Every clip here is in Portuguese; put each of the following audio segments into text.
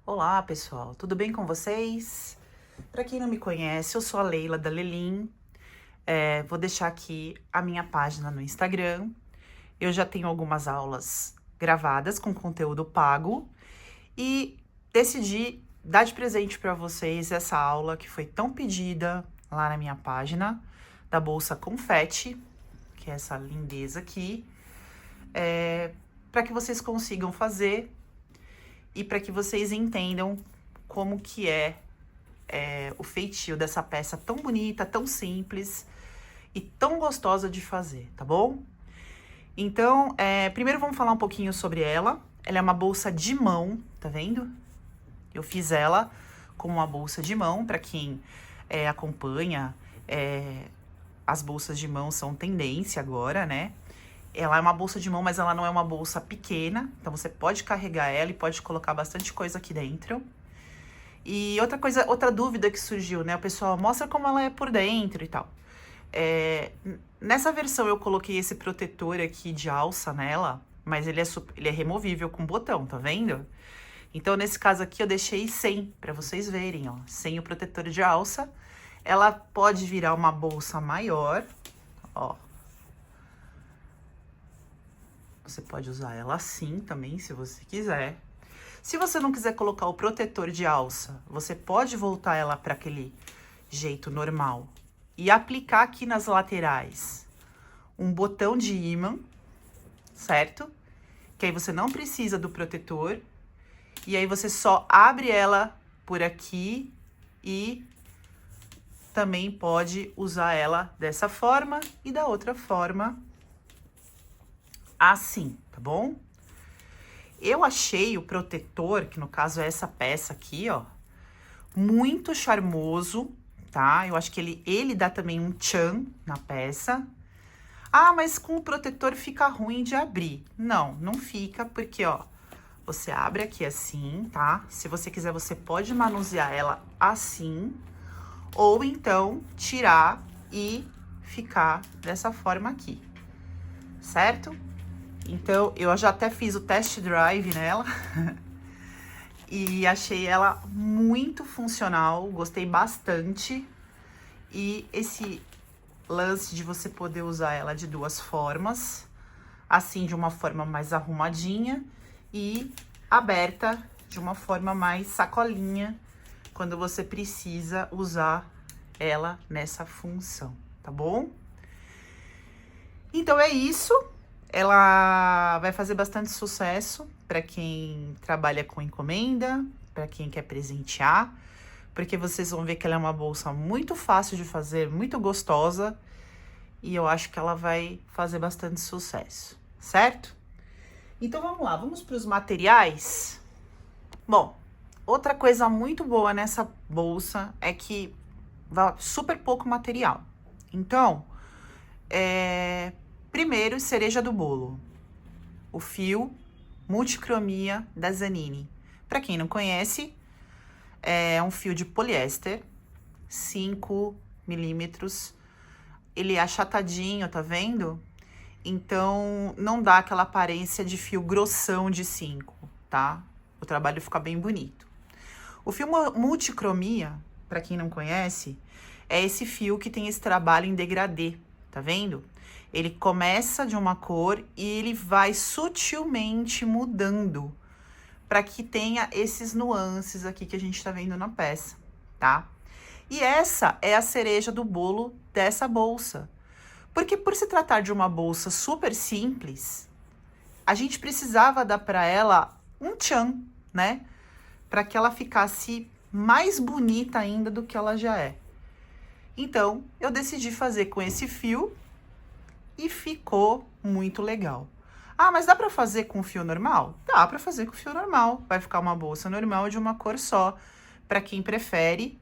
Olá, pessoal, tudo bem com vocês? Para quem não me conhece, eu sou a Leila da Lelin. Vou deixar aqui a minha página no Instagram. Eu já tenho algumas aulas gravadas com conteúdo pago e decidi dar de presente para vocês essa aula que foi tão pedida lá na minha página da bolsa confete, que é essa lindeza aqui, para que vocês consigam fazer e para que vocês entendam como que é o feitio dessa peça tão bonita, tão simples e tão gostosa de fazer, tá bom? Então, primeiro vamos falar um pouquinho sobre ela. Ela é uma bolsa de mão, tá vendo? Eu fiz ela como uma bolsa de mão, para quem acompanha, as bolsas de mão são tendência agora, né? Ela é uma bolsa de mão, mas ela não é uma bolsa pequena, então você pode carregar ela e pode colocar bastante coisa aqui dentro. E outra dúvida que surgiu, né? O pessoal mostra como ela é por dentro e tal. Nessa versão eu coloquei esse protetor aqui de alça nela, mas ele é removível com botão, tá vendo? Então, nesse caso aqui, eu deixei sem, pra vocês verem, ó. Sem o protetor de alça. Ela pode virar uma bolsa maior, ó. Você pode usar ela assim também, se você quiser. Se você não quiser colocar o protetor de alça, você pode voltar ela para aquele jeito normal e aplicar aqui nas laterais um botão de ímã, certo? Que aí você não precisa do protetor. E aí você só abre ela por aqui e também pode usar ela dessa forma e da outra forma, assim, tá bom? Eu achei o protetor, que no caso é essa peça aqui, ó, muito charmoso, tá? Eu acho que ele dá também um tchan na peça. Ah, mas com o protetor fica ruim de abrir. Não, não fica, porque, ó, você abre aqui assim, tá? Se você quiser, você pode manusear ela assim, ou então tirar e ficar dessa forma aqui, certo? Então, eu já até fiz o test drive nela e achei ela muito funcional, gostei bastante. E esse lance de você poder usar ela de duas formas, assim de uma forma mais arrumadinha e aberta de uma forma mais sacolinha, quando você precisa usar ela nessa função, tá bom? Então é isso. Ela vai fazer bastante sucesso para quem trabalha com encomenda, para quem quer presentear, porque vocês vão ver que ela é uma bolsa muito fácil de fazer, muito gostosa, e eu acho que ela vai fazer bastante sucesso, certo? Então vamos lá, vamos para os materiais. Bom, outra coisa muito boa nessa bolsa é que vai super pouco material. Então, primeiro, cereja do bolo, o fio multicromia da Zanini. Para quem não conhece, é um fio de poliéster, 5 milímetros. Ele é achatadinho, tá vendo? Então, não dá aquela aparência de fio grossão de 5, tá? O trabalho fica bem bonito. O fio multicromia, para quem não conhece, é esse fio que tem esse trabalho em degradê, tá vendo? Ele começa de uma cor e ele vai sutilmente mudando para que tenha esses nuances aqui que a gente tá vendo na peça, tá? E essa é a cereja do bolo dessa bolsa. Porque por se tratar de uma bolsa super simples, a gente precisava dar para ela um tchan, né? Para que ela ficasse mais bonita ainda do que ela já é. Então, eu decidi fazer com esse fio e ficou muito legal. Ah, mas dá para fazer com fio normal? Dá para fazer com fio normal. Vai ficar uma bolsa normal de uma cor só, para quem prefere,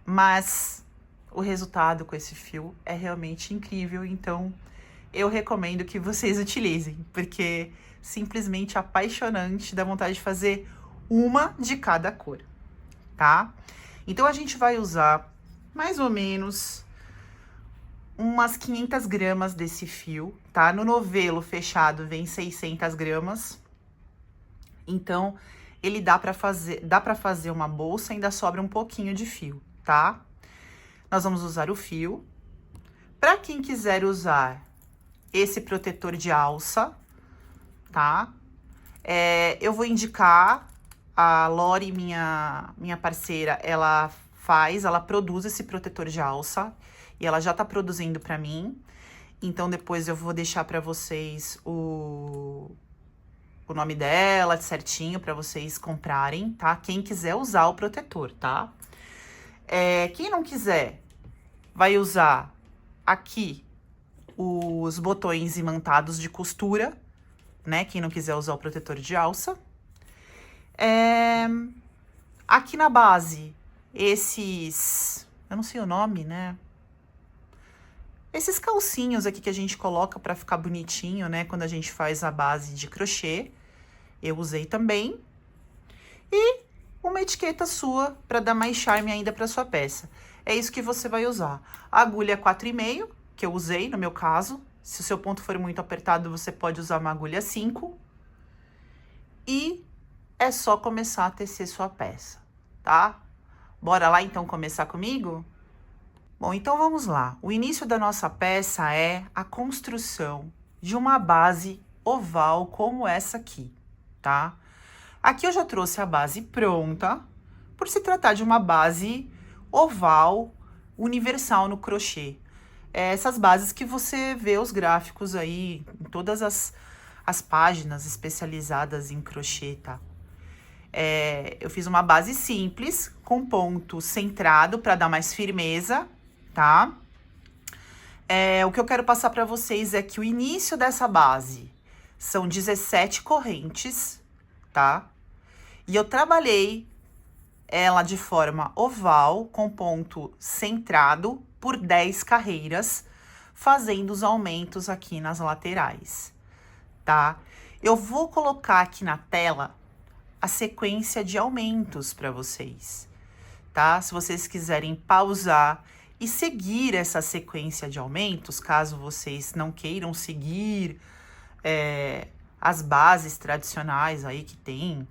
mas o resultado com esse fio é realmente incrível, então eu recomendo que vocês utilizem, porque simplesmente apaixonante, dá vontade de fazer uma de cada cor, tá? Então a gente vai usar mais ou menos umas 500 gramas desse fio, tá? No novelo fechado vem 600 gramas. Então, ele dá pra fazer uma bolsa, ainda sobra um pouquinho de fio, tá? Nós vamos usar o fio. Pra quem quiser usar esse protetor de alça, tá? Eu vou indicar a Lori, minha parceira, ela produz esse protetor de alça e ela já tá produzindo pra mim. Então, depois eu vou deixar pra vocês o nome dela certinho pra vocês comprarem, tá? Quem quiser usar o protetor, tá? Quem não quiser, vai usar aqui os botões imantados de costura, né? Quem não quiser usar o protetor de alça. Aqui na base, eu não sei o nome, né? Esses calcinhos aqui que a gente coloca pra ficar bonitinho, né? Quando a gente faz a base de crochê, eu usei também. E uma etiqueta sua pra dar mais charme ainda pra sua peça. É isso que você vai usar. A agulha 4,5, que eu usei no meu caso. Se o seu ponto for muito apertado, você pode usar uma agulha 5. E é só começar a tecer sua peça, tá? Bora lá, então, começar comigo? Bom, então vamos lá. O início da nossa peça é a construção de uma base oval como essa aqui, tá? Aqui eu já trouxe a base pronta, por se tratar de uma base oval universal no crochê. Essas bases que você vê os gráficos aí em todas as páginas especializadas em crochê, tá? Eu fiz uma base simples, com ponto centrado para dar mais firmeza, tá? O que eu quero passar para vocês é que o início dessa base são 17 correntes, tá? E eu trabalhei ela de forma oval, com ponto centrado, por 10 carreiras, fazendo os aumentos aqui nas laterais, tá? Eu vou colocar aqui na tela a sequência de aumentos para vocês, tá? Se vocês quiserem pausar e seguir essa sequência de aumentos, caso vocês não queiram seguir as bases tradicionais aí que tem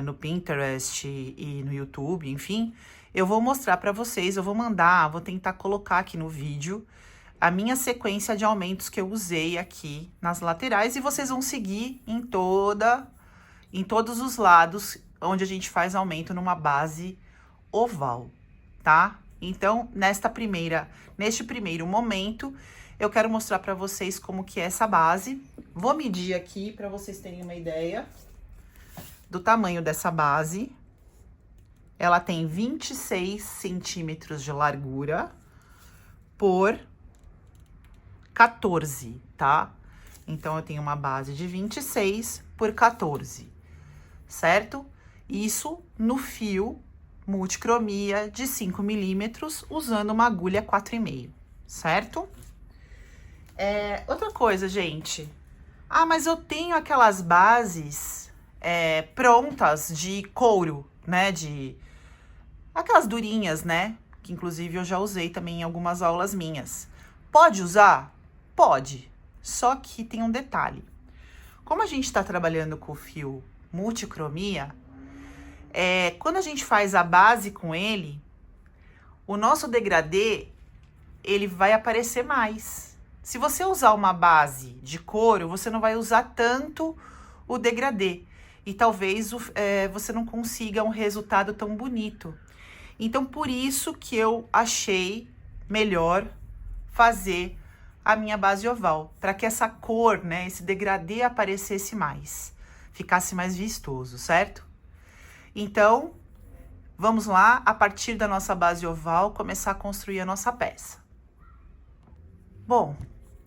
no Pinterest e no YouTube, enfim, eu vou mostrar para vocês, vou tentar colocar aqui no vídeo a minha sequência de aumentos que eu usei aqui nas laterais e vocês vão seguir em todos os lados onde a gente faz aumento numa base oval, tá? Então, neste primeiro momento, eu quero mostrar para vocês como que é essa base. Vou medir aqui para vocês terem uma ideia do tamanho dessa base. Ela tem 26 centímetros de largura por 14, tá? Então, eu tenho uma base de 26 por 14, certo? Isso no fio multicromia de 5 milímetros, usando uma agulha 4,5, certo? Outra coisa, gente. Mas eu tenho aquelas bases prontas de couro, né? Aquelas durinhas, né? Que inclusive eu já usei também em algumas aulas minhas. Pode usar? Pode. Só que tem um detalhe. Como a gente está trabalhando com o fio multicromia, quando a gente faz a base com ele, o nosso degradê, ele vai aparecer mais. Se você usar uma base de couro, você não vai usar tanto o degradê. E talvez você não consiga um resultado tão bonito. Então, por isso que eu achei melhor fazer a minha base oval. Para que essa cor, né, esse degradê aparecesse mais. Ficasse mais vistoso, certo? Então, vamos lá, a partir da nossa base oval, começar a construir a nossa peça. Bom,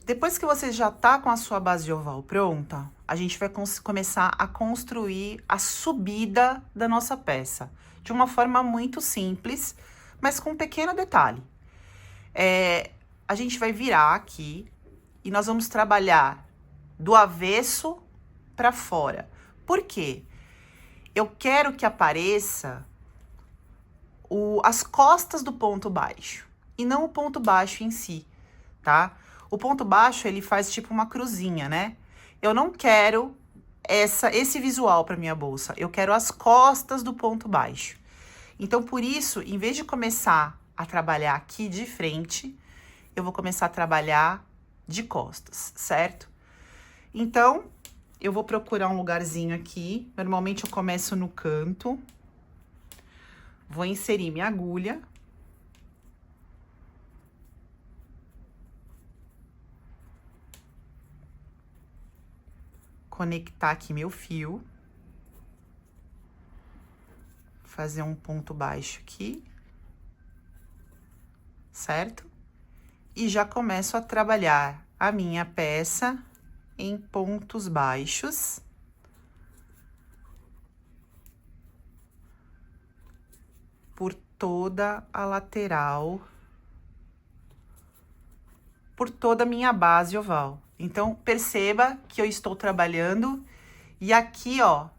depois que você já tá com a sua base oval pronta, a gente vai começar a construir a subida da nossa peça. De uma forma muito simples, mas com um pequeno detalhe. A gente vai virar aqui e nós vamos trabalhar do avesso para fora. Por quê? Eu quero que apareça as costas do ponto baixo e não o ponto baixo em si, tá? O ponto baixo, ele faz tipo uma cruzinha, né? Eu não quero esse visual para minha bolsa. Eu quero as costas do ponto baixo. Então, por isso, em vez de começar a trabalhar aqui de frente, eu vou começar a trabalhar de costas, certo? Então, eu vou procurar um lugarzinho aqui. Normalmente eu começo no canto. Vou inserir minha agulha. Conectar aqui meu fio. Fazer um ponto baixo aqui. Certo? E já começo a trabalhar a minha peça em pontos baixos. Por toda a lateral. Por toda a minha base oval. Então, perceba que eu estou trabalhando e aqui, ó,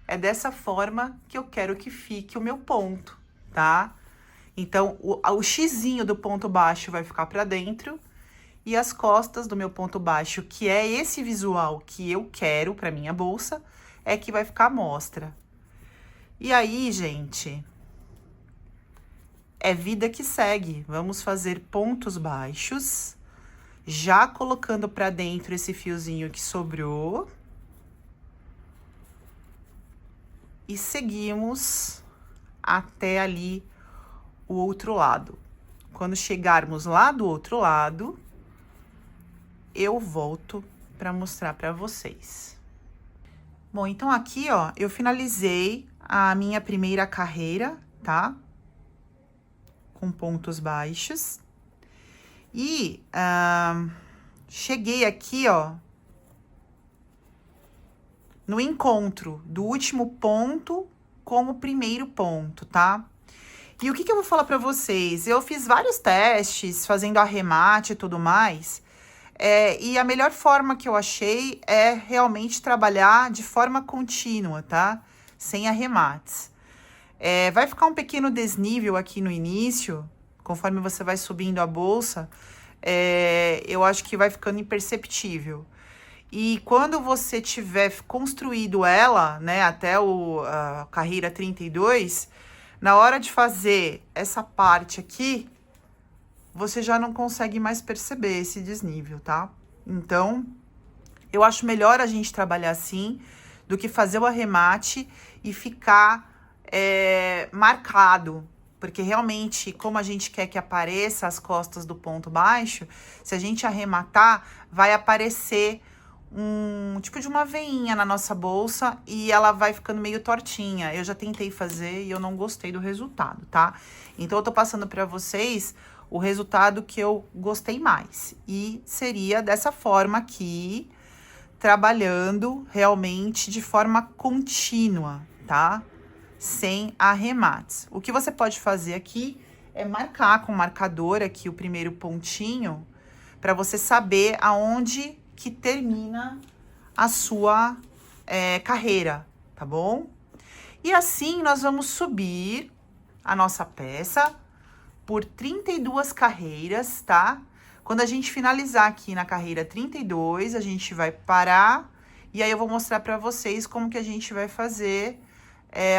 é dessa forma que eu quero que fique o meu ponto, tá? Então, o xizinho do ponto baixo vai ficar pra dentro e as costas do meu ponto baixo, que é esse visual que eu quero pra minha bolsa, é que vai ficar à mostra. E aí, gente, é vida que segue. Vamos fazer pontos baixos, já colocando pra dentro esse fiozinho que sobrou. E seguimos até ali o outro lado. Quando chegarmos lá do outro lado, eu volto para mostrar para vocês. Bom, então aqui, ó, eu finalizei a minha primeira carreira, tá? Com pontos baixos. E cheguei aqui, ó, no encontro do último ponto com o primeiro ponto, tá? E o que eu vou falar pra vocês? Eu fiz vários testes, fazendo arremate e tudo mais, e a melhor forma que eu achei é realmente trabalhar de forma contínua, tá? Sem arremates. Vai ficar um pequeno desnível aqui no início, conforme você vai subindo a bolsa, eu acho que vai ficando imperceptível. E quando você tiver construído ela, né, até a carreira 32, na hora de fazer essa parte aqui, você já não consegue mais perceber esse desnível, tá? Então, eu acho melhor a gente trabalhar assim, do que fazer o arremate e ficar marcado. Porque realmente, como a gente quer que apareça as costas do ponto baixo, se a gente arrematar, vai aparecer um tipo de uma veinha na nossa bolsa e ela vai ficando meio tortinha. Eu já tentei fazer e eu não gostei do resultado, tá? Então, eu tô passando pra vocês o resultado que eu gostei mais. E seria dessa forma aqui, trabalhando realmente de forma contínua, tá? Sem arremates. O que você pode fazer aqui é marcar com o marcador aqui o primeiro pontinho, para você saber aonde que termina a sua carreira, tá bom? E assim nós vamos subir a nossa peça por 32 carreiras, tá? Quando a gente finalizar aqui na carreira 32, a gente vai parar e aí eu vou mostrar para vocês como que a gente vai fazer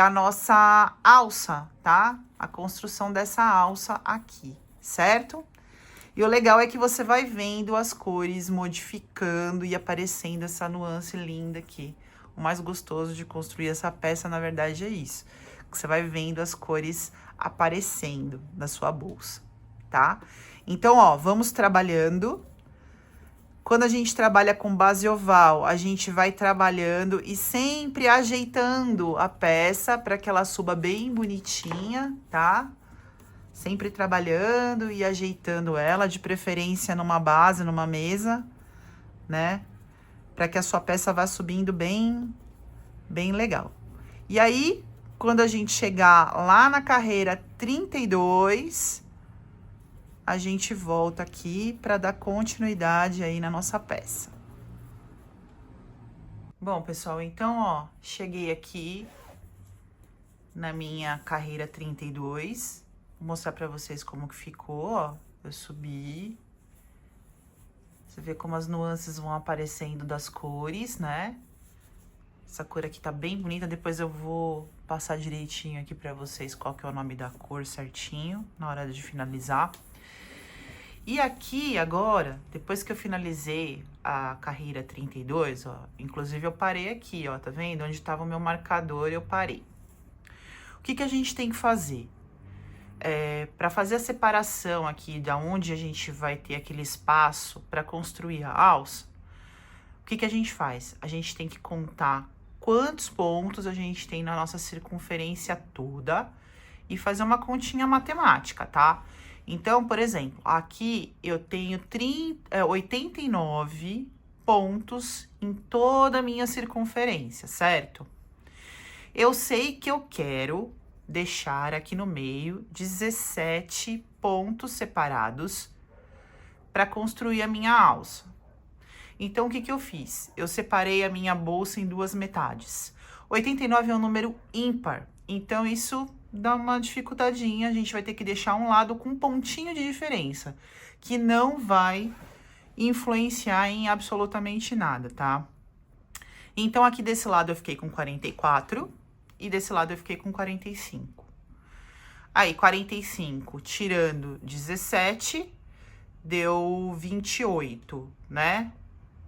a nossa alça, tá? A construção dessa alça aqui, certo? E o legal é que você vai vendo as cores modificando e aparecendo essa nuance linda aqui. O mais gostoso de construir essa peça, na verdade, é isso. Que você vai vendo as cores aparecendo na sua bolsa, tá? Então, ó, vamos trabalhando. Quando a gente trabalha com base oval, a gente vai trabalhando e sempre ajeitando a peça para que ela suba bem bonitinha, tá? Sempre trabalhando e ajeitando ela, de preferência numa base, numa mesa, né? Para que a sua peça vá subindo bem legal. E aí, quando a gente chegar lá na carreira 32, a gente volta aqui para dar continuidade aí na nossa peça. Bom, pessoal, então, ó, cheguei aqui na minha carreira 32. Vou mostrar pra vocês como que ficou, ó. Eu subi. Você vê como as nuances vão aparecendo das cores, né? Essa cor aqui tá bem bonita, depois eu vou passar direitinho aqui pra vocês qual que é o nome da cor certinho, na hora de finalizar. E aqui, agora, depois que eu finalizei a carreira 32, ó, inclusive eu parei aqui, ó, tá vendo? Onde tava o meu marcador, eu parei. O que que a gente tem que fazer? Para fazer a separação aqui, da onde a gente vai ter aquele espaço para construir a alça, o que que a gente faz? A gente tem que contar quantos pontos a gente tem na nossa circunferência toda e fazer uma continha matemática, tá? Então, por exemplo, aqui eu tenho 89 pontos em toda a minha circunferência, certo? Eu sei que eu quero deixar aqui no meio 17 pontos separados para construir a minha alça. Então, o que que eu fiz? Eu separei a minha bolsa em duas metades. 89 é um número ímpar, então isso dá uma dificultadinha. A gente vai ter que deixar um lado com um pontinho de diferença, que não vai influenciar em absolutamente nada, tá? Então, aqui desse lado eu fiquei com 44 e desse lado eu fiquei com 45. Aí, 45 tirando 17 deu 28, né?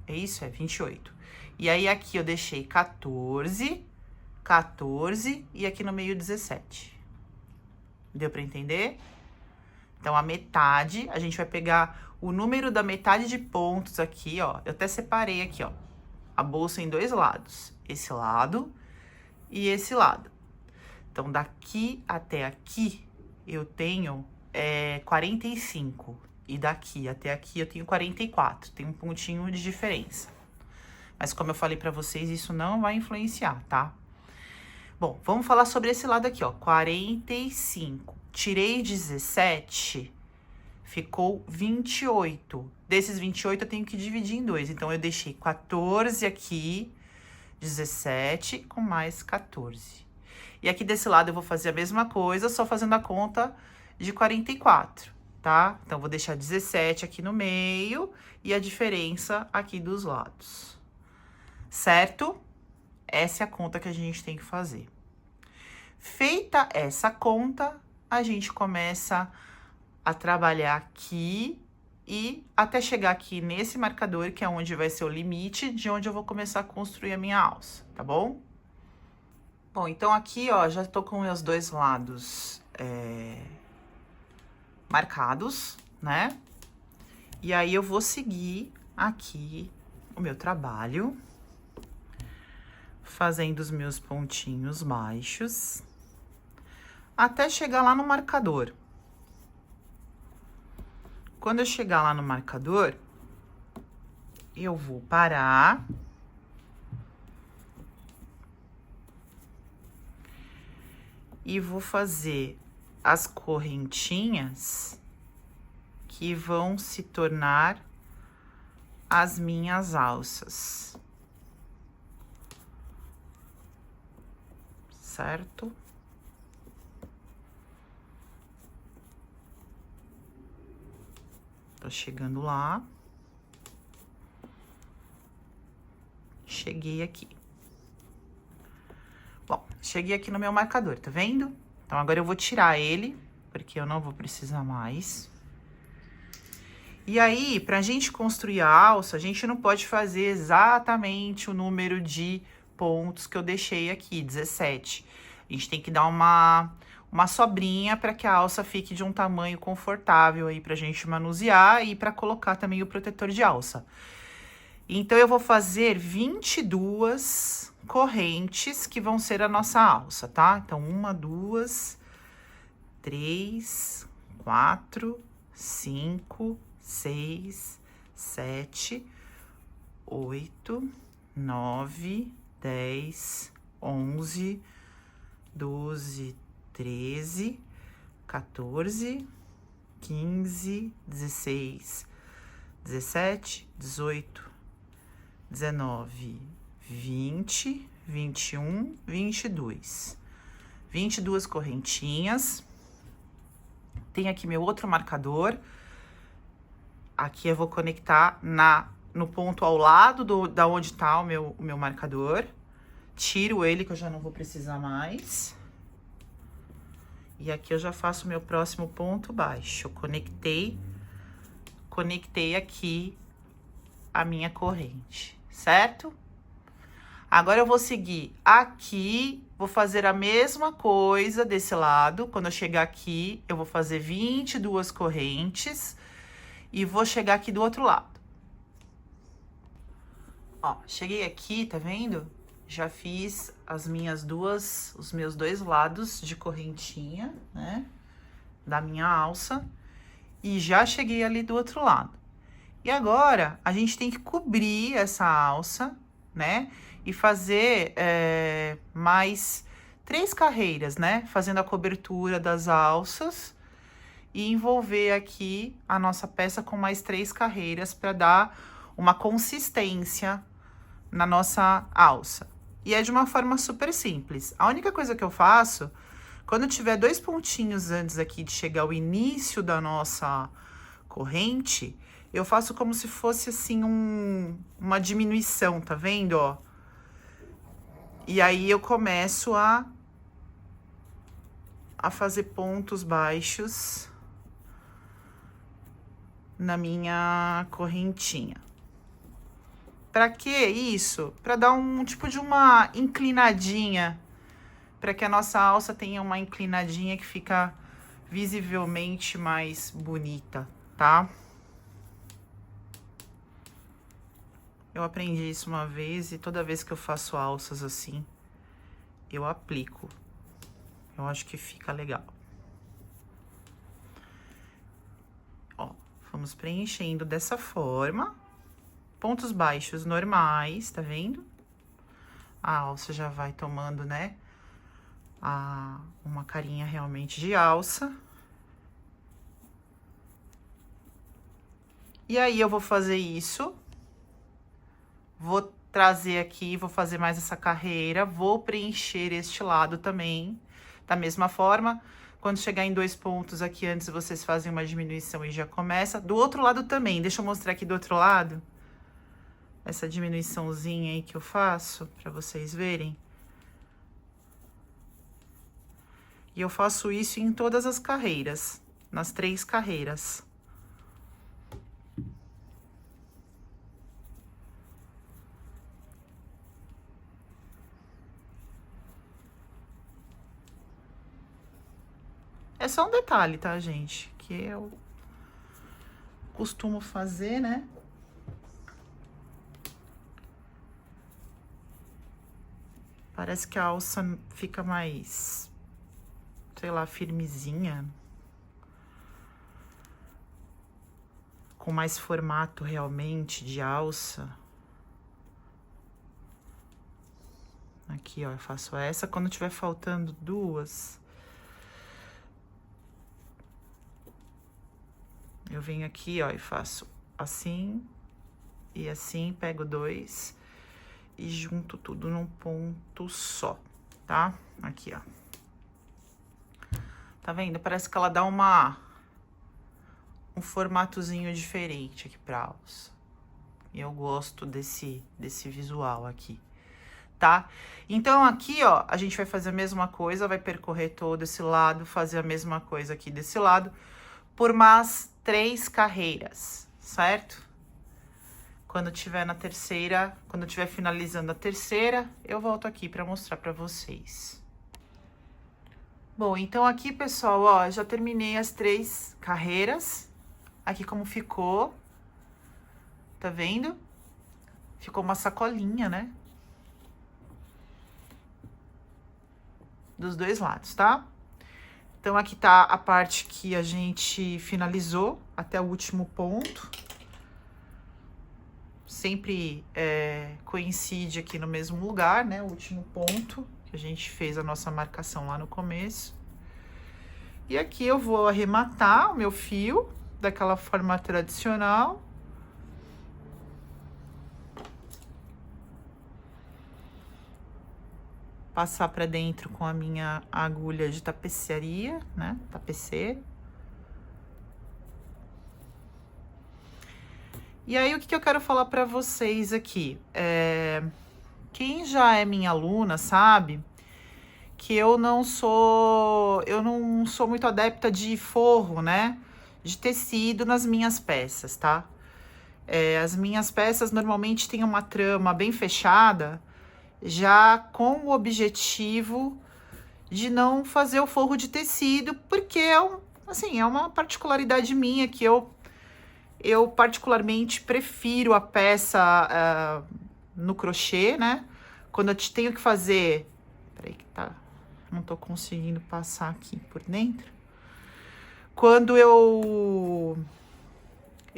É isso? É 28. E aí, aqui eu deixei 14 e aqui no meio 17. Deu pra entender? Então, a metade, a gente vai pegar o número da metade de pontos aqui, ó. Eu até separei aqui, ó, a bolsa em dois lados. Esse lado e esse lado. Então, daqui até aqui, eu tenho 45. E daqui até aqui eu tenho 44. Tem um pontinho de diferença. Mas como eu falei pra vocês, isso não vai influenciar, tá? Bom, vamos falar sobre esse lado aqui, ó. 45. Tirei 17, ficou 28. Desses 28 eu tenho que dividir em dois. Então, eu deixei 14 aqui, 17 com mais 14. E aqui desse lado eu vou fazer a mesma coisa, só fazendo a conta de 44. Tá? Então, vou deixar 17 aqui no meio e a diferença aqui dos lados. Certo? Essa é a conta que a gente tem que fazer. Feita essa conta, a gente começa a trabalhar aqui e até chegar aqui nesse marcador, que é onde vai ser o limite de onde eu vou começar a construir a minha alça, tá bom? Bom, então aqui, ó, já tô com meus dois lados marcados, né? E aí eu vou seguir aqui o meu trabalho, fazendo os meus pontinhos baixos, até chegar lá no marcador. Quando eu chegar lá no marcador, eu vou parar e vou fazer as correntinhas que vão se tornar as minhas alças, certo? Tô chegando lá. Cheguei aqui. Bom, cheguei aqui no meu marcador, tá vendo? Então, agora eu vou tirar ele, porque eu não vou precisar mais. E aí, pra gente construir a alça, a gente não pode fazer exatamente o número de pontos que eu deixei aqui, 17. A gente tem que dar uma sobrinha para que a alça fique de um tamanho confortável aí pra gente manusear e para colocar também o protetor de alça. Então, eu vou fazer 22 correntes que vão ser a nossa alça, tá? Então, 1, 2, 3, 4, 5, 6, 7, 8, 9, 10, 11, 12, 13, 14, 15, 16, 17, 18, 19, 20, 21, 22. 22 correntinhas. Tem aqui meu outro marcador. Aqui eu vou conectar no ponto ao lado da onde tá o meu marcador. tiro ele, que eu já não vou precisar mais. E aqui eu já faço o meu próximo ponto baixo. Eu conectei aqui a minha corrente, certo? Agora eu vou seguir aqui, vou fazer a mesma coisa desse lado. Quando eu chegar aqui, eu vou fazer 22 correntes e vou chegar aqui do outro lado. Ó, cheguei aqui, tá vendo? Já fiz os meus dois lados de correntinha, né? Da minha alça. E já cheguei ali do outro lado. E agora, a gente tem que cobrir essa alça, né? E fazer mais 3 carreiras, né? Fazendo a cobertura das alças e envolver aqui a nossa peça com mais 3 carreiras para dar uma consistência na nossa alça. E é de uma forma super simples. A única coisa que eu faço, quando tiver 2 pontinhos antes aqui de chegar ao início da nossa corrente, eu faço como se fosse assim uma diminuição, tá vendo, ó? E aí eu começo a fazer pontos baixos na minha correntinha. Pra que isso? Pra dar um tipo de uma inclinadinha, para que a nossa alça tenha uma inclinadinha que fica visivelmente mais bonita, tá? Eu aprendi isso uma vez e toda vez que eu faço alças assim, eu aplico. Eu acho que fica legal. Ó, vamos preenchendo dessa forma. Pontos baixos normais, tá vendo? A alça já vai tomando, né? Uma carinha realmente de alça. E aí, eu vou fazer isso. Vou trazer aqui, vou fazer mais essa carreira. Vou preencher este lado também, da mesma forma. Quando chegar em 2 pontos aqui antes, vocês fazem uma diminuição e já começa. Do outro lado também, deixa eu mostrar aqui do outro lado. Essa diminuiçãozinha aí que eu faço, pra vocês verem. E eu faço isso em todas as carreiras, nas 3 carreiras. É só um detalhe, tá, gente? Que eu costumo fazer, né? Parece que a alça fica mais, sei lá, firmezinha. Com mais formato realmente de alça. Aqui, ó, eu faço essa. Quando tiver faltando 2, eu venho aqui, ó, e faço assim e assim, pego 2 e junto tudo num ponto só, tá? Aqui, ó. Tá vendo? Parece que ela dá um formatozinho diferente aqui pra alça. E eu gosto desse visual aqui, tá? Então, aqui, ó, a gente vai fazer a mesma coisa, vai percorrer todo esse lado, fazer a mesma coisa aqui desse lado, por mais 3 carreiras, certo? Quando tiver na terceira, quando tiver finalizando a terceira, eu volto aqui pra mostrar pra vocês. Bom, então aqui, pessoal, ó, já terminei as 3 carreiras. Aqui como ficou, tá vendo? Ficou uma sacolinha, né? Dos 2 lados, tá? Então, aqui tá a parte que a gente finalizou até o último ponto. Sempre coincide aqui no mesmo lugar, né? O último ponto, que a gente fez a nossa marcação lá no começo. E aqui eu vou arrematar o meu fio daquela forma tradicional. Passar pra dentro com a minha agulha de tapeçaria, né? Tapeceira. E aí, o que eu quero falar pra vocês aqui? quem já é minha aluna sabe que eu não sou muito adepta de forro, né? De tecido nas minhas peças, tá? As minhas peças normalmente têm uma trama bem fechada, já com o objetivo de não fazer o forro de tecido, porque é uma particularidade minha que eu particularmente prefiro a peça no crochê, né? Quando eu tenho que fazer... Peraí que tá... Não tô conseguindo passar aqui por dentro. Quando eu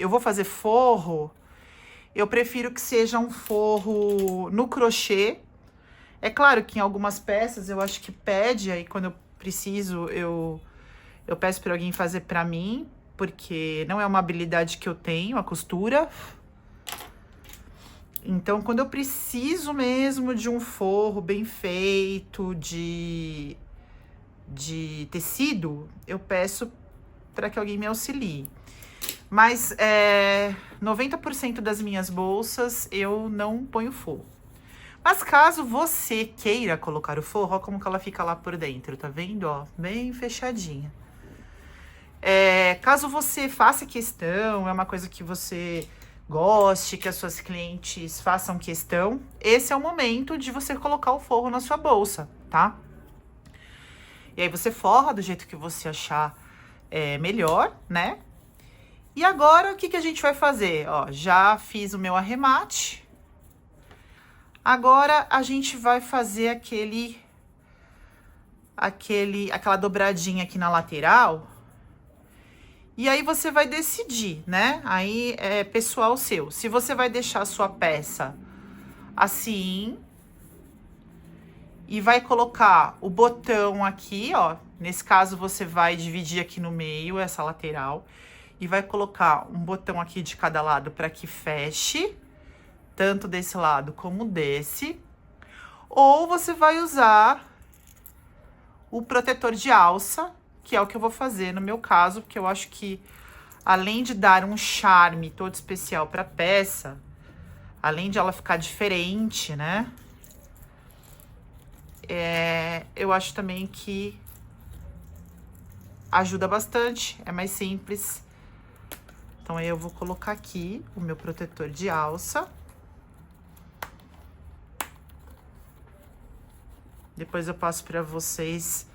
vou fazer forro, eu prefiro que seja um forro no crochê. É claro que em algumas peças eu acho que pede, aí quando eu preciso, eu peço para alguém fazer para mim, porque não é uma habilidade que eu tenho, a costura. Então, quando eu preciso mesmo de um forro bem feito, de tecido, eu peço para que alguém me auxilie. Mas 90% das minhas bolsas eu não ponho forro. Mas caso você queira colocar o forro, ó como que ela fica lá por dentro, tá vendo? Ó, bem fechadinha. Caso você faça questão, é uma coisa que você goste, que as suas clientes façam questão, esse é o momento de você colocar o forro na sua bolsa, tá? E aí você forra do jeito que você achar melhor, né? E agora, o que a gente vai fazer? Ó, já fiz o meu arremate. Agora, a gente vai fazer aquela dobradinha aqui na lateral. E aí, você vai decidir, né? Aí, é pessoal seu. Se você vai deixar a sua peça assim... E vai colocar o botão aqui, ó. Nesse caso, você vai dividir aqui no meio essa lateral. E vai colocar um botão aqui de cada lado para que feche. Tanto desse lado como desse. Ou você vai usar o protetor de alça, que é o que eu vou fazer no meu caso. Porque eu acho que, além de dar um charme todo especial para a peça, além de ela ficar diferente, né? Eu acho também que ajuda bastante, é mais simples. Então, aí eu vou colocar aqui o meu protetor de alça. Depois eu passo para vocês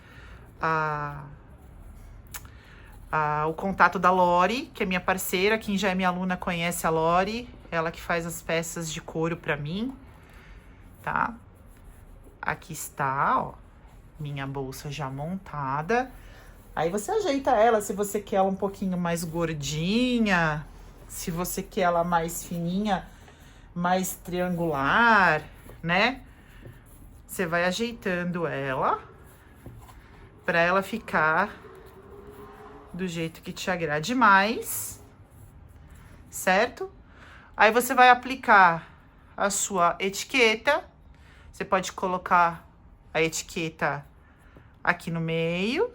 o contato da Lori, que é minha parceira. Quem já é minha aluna conhece a Lori, ela que faz as peças de couro para mim, tá? Aqui está, ó, minha bolsa já montada. Aí você ajeita ela, se você quer ela um pouquinho mais gordinha, se você quer ela mais fininha, mais triangular, né? Você vai ajeitando ela para ela ficar do jeito que te agrade mais, certo? Aí você vai aplicar a sua etiqueta. Você pode colocar a etiqueta aqui no meio,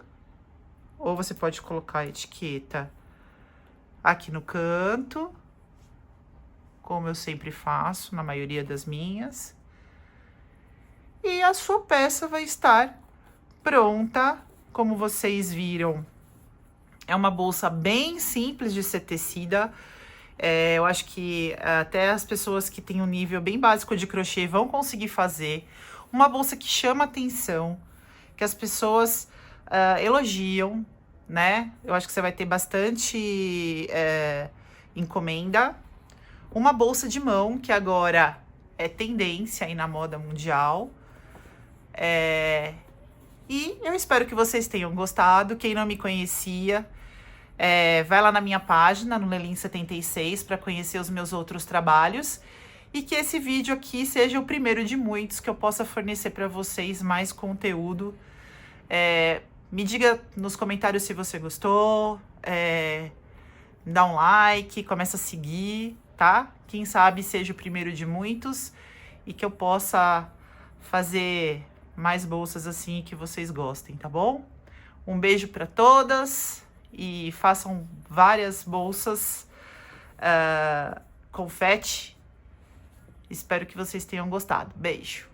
ou você pode colocar a etiqueta aqui no canto, como eu sempre faço na maioria das minhas. E a sua peça vai estar pronta, como vocês viram. É uma bolsa bem simples de ser tecida. Eu acho que até as pessoas que têm um nível bem básico de crochê vão conseguir fazer. Uma bolsa que chama atenção, que as pessoas elogiam, né? Eu acho que você vai ter bastante encomenda. Uma bolsa de mão, que agora é tendência aí na moda mundial. E eu espero que vocês tenham gostado. Quem não me conhecia, vai lá na minha página, no Lelin76, para conhecer os meus outros trabalhos. E que esse vídeo aqui seja o primeiro de muitos que eu possa fornecer para vocês mais conteúdo. Me diga nos comentários se você gostou. Dá um like, começa a seguir, tá? Quem sabe seja o primeiro de muitos e que eu possa fazer mais bolsas assim que vocês gostem, tá bom? Um beijo para todas e façam várias bolsas confete Espero que vocês tenham gostado. Beijo!